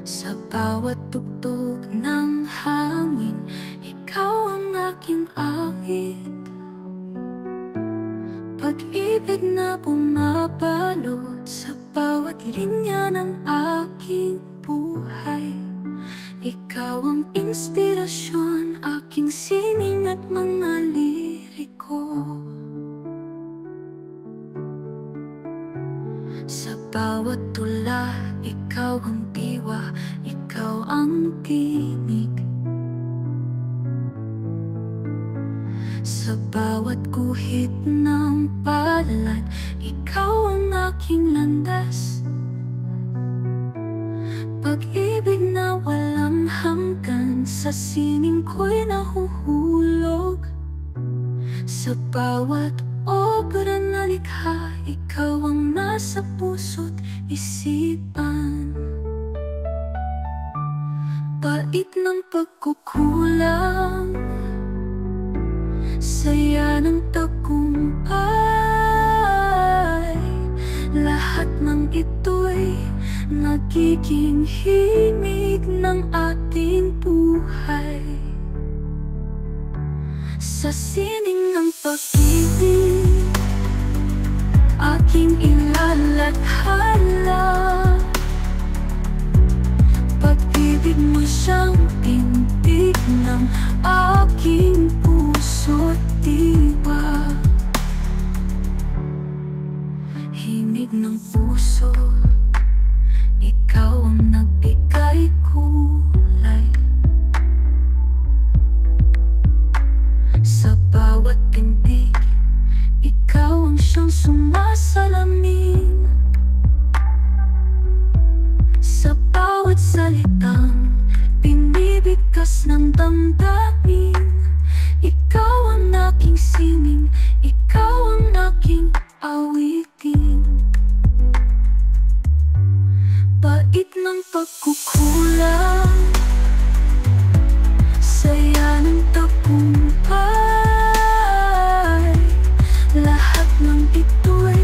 Sa bawat tugtog ng hangin, ikaw ang aking awit. Pag-ibig na bumabalot sa bawat linya ng aking buhay. Ikaw ang inspirasyon, aking sining at mga liriko. Sa bawat tula, ikaw ang diwa, ikaw ang tinig. Sa bawat guhit ng palad, ikaw ang aking landas. Pag-ibig na walang hanggan, sa sining ko'y nahuhulog. Sa bawat obra na likha, ikaw ang nasa puso't isipan. Bait ng pagkukulang, saya ng tagumpay. Lahat ng ito'y nagiging himig ng ating buhay. Sa sining ng pag-ibig, aking ilalathala. Pag-ibig mo siyang tindig ng aking puso't diwa. Himig ng puso, ikaw ang nagbigay kulay. Sa bawat pintig, ikaw ang siyang sumasalamin. Sa bawat salitang binibigkas ng damdamin, ikaw ang aking sining, ikaw ang aking awitin. Bait ng pagkukulang, saya ng tagumpay. Lahat ng ito'y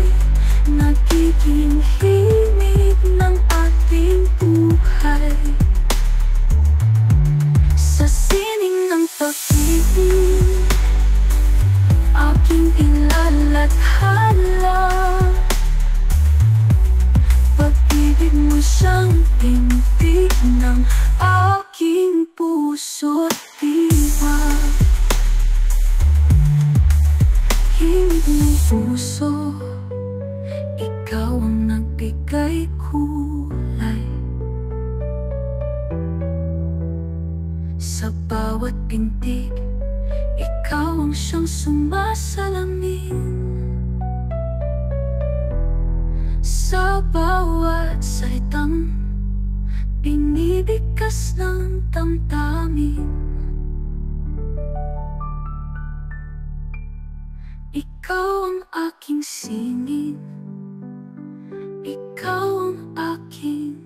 nagiging himig ng ating buhay. Sa sining ng pag-ibig, aking ilalathala. Pag-ibig mo siyang tindig ng aking puso't diwa. Himig ng puso, ikaw ang nagbigay kulay. Sa bawat pintig, ikaw ang siyang sumasalamin. Sa bawat salitang binibigkas ng damdamin, ikaw ang aking sining, ikaw ang aking